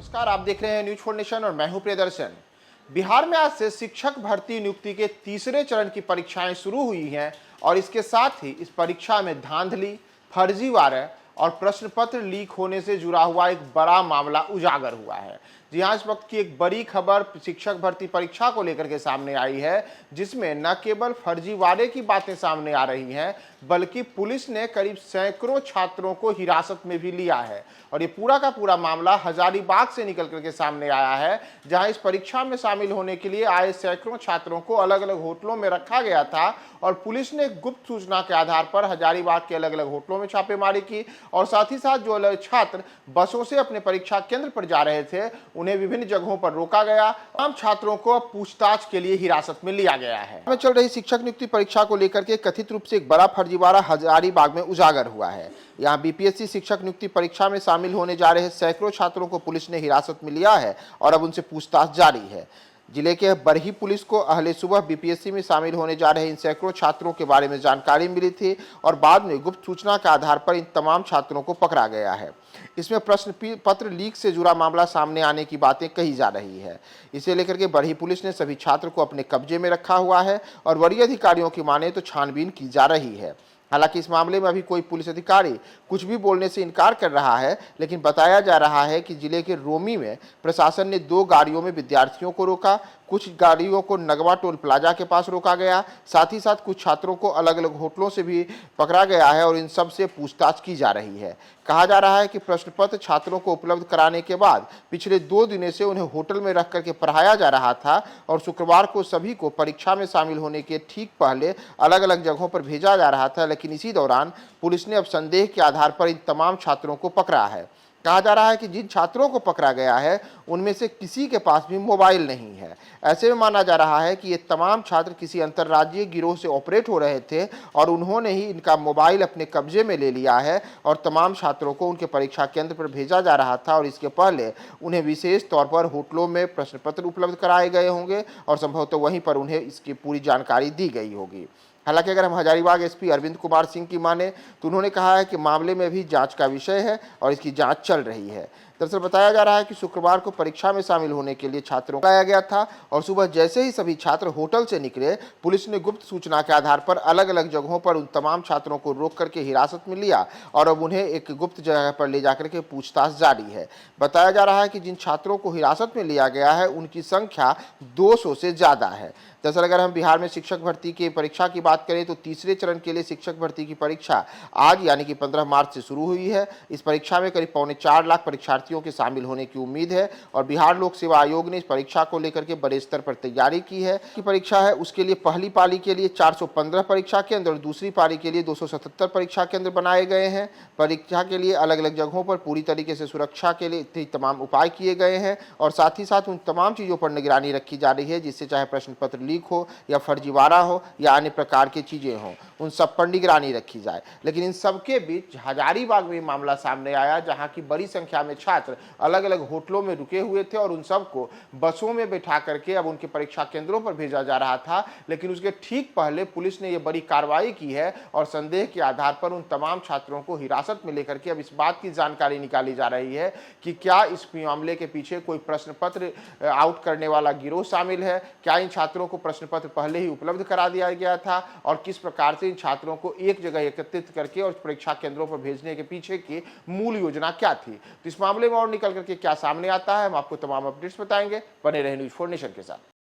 नमस्कार, आप देख रहे हैं न्यूज 4 नेशन और मैं हूं प्रियदर्शन। बिहार में आज से शिक्षक भर्ती नियुक्ति के तीसरे चरण की परीक्षाएं शुरू हुई हैं और इसके साथ ही इस परीक्षा में धांधली, फर्जीवाड़ा और प्रश्न पत्र लीक होने से जुड़ा हुआ एक बड़ा मामला उजागर हुआ है। जी हाँ, इस वक्त की एक बड़ी खबर शिक्षक भर्ती परीक्षा को लेकर के सामने आई है, जिसमें न केवल फर्जीवाड़े की बातें सामने आ रही हैं, बल्कि पुलिस ने करीब सैकड़ों छात्रों को हिरासत में भी लिया है। और ये पूरा का पूरा मामला हजारीबाग से निकल करके सामने आया है, जहां इस परीक्षा में शामिल होने के लिए आए सैकड़ों छात्रों को अलग अलग होटलों में रखा गया था और पुलिस ने गुप्त सूचना के आधार पर हजारीबाग के अलग अलग होटलों में छापेमारी की और साथ ही साथ जो अलग छात्र बसों से अपने परीक्षा केंद्र पर जा रहे थे, उन्हें विभिन्न जगहों पर रोका गया। तमाम छात्रों को अब पूछताछ के लिए हिरासत में लिया गया है। में चल रही शिक्षक नियुक्ति परीक्षा को लेकर के कथित रूप से एक बड़ा फर्जीवाड़ा हजारीबाग में उजागर हुआ है। यहाँ बीपीएससी शिक्षक नियुक्ति परीक्षा में शामिल होने जा रहे सैकड़ों छात्रों को पुलिस ने हिरासत में लिया है और अब उनसे पूछताछ जारी है। जिले के बरही पुलिस को अहले सुबह बीपीएससी में शामिल होने जा रहे इन सैकड़ों छात्रों के बारे में जानकारी मिली थी और बाद में गुप्त सूचना के आधार पर इन तमाम छात्रों को पकड़ा गया है। इसमें प्रश्न पत्र लीक से जुड़ा मामला सामने आने की बातें कही जा रही है। इसे लेकर के बरही पुलिस ने सभी छात्र को अपने कब्जे में रखा हुआ है और वरीय अधिकारियों की माने तो छानबीन की जा रही है। हालांकि इस मामले में अभी कोई पुलिस अधिकारी कुछ भी बोलने से इनकार कर रहा है, लेकिन बताया जा रहा है कि जिले के रोमी में प्रशासन ने 2 गाड़ियों में विद्यार्थियों को रोका, कुछ गाड़ियों को नगवा टोल प्लाजा के पास रोका गया, साथ ही साथ कुछ छात्रों को अलग अलग होटलों से भी पकड़ा गया है और इन सब से पूछताछ की जा रही है। कहा जा रहा है कि प्रश्न पत्र छात्रों को उपलब्ध कराने के बाद पिछले 2 दिनों से उन्हें होटल में रख करके पढ़ाया जा रहा था और शुक्रवार को सभी को परीक्षा में शामिल होने के ठीक पहले अलग अलग जगहों पर भेजा जा रहा था। लेकिन इसी दौरान पुलिस ने अब संदेह के आधार पर इन तमाम छात्रों को पकड़ा है। कहा जा रहा है कि जिन छात्रों को पकड़ा गया है उनमें से किसी के पास भी मोबाइल नहीं है। ऐसे में माना जा रहा है कि ये तमाम छात्र किसी अंतर्राज्यीय गिरोह से ऑपरेट हो रहे थे और उन्होंने ही इनका मोबाइल अपने कब्जे में ले लिया है और तमाम छात्रों को उनके परीक्षा केंद्र पर भेजा जा रहा था और इसके पहले उन्हें विशेष तौर पर होटलों में प्रश्न पत्र उपलब्ध कराए गए होंगे और संभवतः वहीं पर उन्हें इसकी पूरी जानकारी दी गई होगी। हालांकि अगर हम हजारीबाग एसपी अरविंद कुमार सिंह की माने तो उन्होंने कहा है कि मामले में भी जांच का विषय है और इसकी जांच चल रही है। दरअसल बताया जा रहा है कि शुक्रवार को परीक्षा में शामिल होने के लिए छात्रों को लाया गया था और सुबह जैसे ही सभी छात्र होटल से निकले, पुलिस ने गुप्त सूचना के आधार पर अलग अलग जगहों पर उन तमाम छात्रों को रोक करके हिरासत में लिया और अब उन्हें एक गुप्त जगह पर ले जाकर के पूछताछ जारी है। बताया जा रहा है कि जिन छात्रों को हिरासत में लिया गया है उनकी संख्या 200 से ज़्यादा है। दरअसल अगर हम बिहार में शिक्षक भर्ती की परीक्षा की बात करें तो तीसरे चरण के लिए शिक्षक भर्ती की परीक्षा आज यानी कि 15 मार्च से शुरू हुई है। इस परीक्षा में करीब 4.25 लाख परीक्षार्थियों के शामिल होने की उम्मीद है और बिहार लोक सेवा आयोग ने इस परीक्षा को लेकर के बड़े स्तर पर तैयारी की है। की परीक्षा है उसके लिए पहली पाली के लिए 415 परीक्षा केंद्र और दूसरी पाली के लिए 277 परीक्षा केंद्र बनाए गए हैं। परीक्षा के लिए अलग अलग जगहों पर पूरी तरीके से सुरक्षा के लिए तमाम उपाय किए गए हैं और साथ ही साथ उन तमाम चीज़ों पर निगरानी रखी जा रही है, जिससे चाहे प्रश्न पत्र लीक हो या फर्जीवाड़ा हो या अन्य प्रकार की चीजें हों, उन सब पर निगरानी रखी जाए। लेकिन इन सब के बीच हजारीबाग में मामला सामने आया, जहां की बड़ी संख्या में छात्र अलग अलग होटलों में रुके हुए थे और उन सबको बसों में बैठा करके अब उनके परीक्षा केंद्रों पर भेजा जा रहा था। लेकिन उसके ठीक पहले पुलिस ने यह बड़ी कार्रवाई की है और संदेह के आधार पर उन तमाम छात्रों को हिरासत में लेकर के अब इस बात की जानकारी निकाली जा रही है कि क्या इस मामले के पीछे कोई प्रश्न पत्र आउट करने वाला गिरोह शामिल है, क्या इन छात्रों को प्रश्न पत्र पहले ही उपलब्ध करा दिया गया था और किस प्रकार से इन छात्रों को एक जगह एकत्रित करके और परीक्षा केंद्रों पर भेजने के पीछे की मूल योजना क्या थी। तो इस मामले में और निकल करके क्या सामने आता है, हम आपको तमाम अपडेट्स बताएंगे। बने रहे न्यूज 4 नेशन के साथ।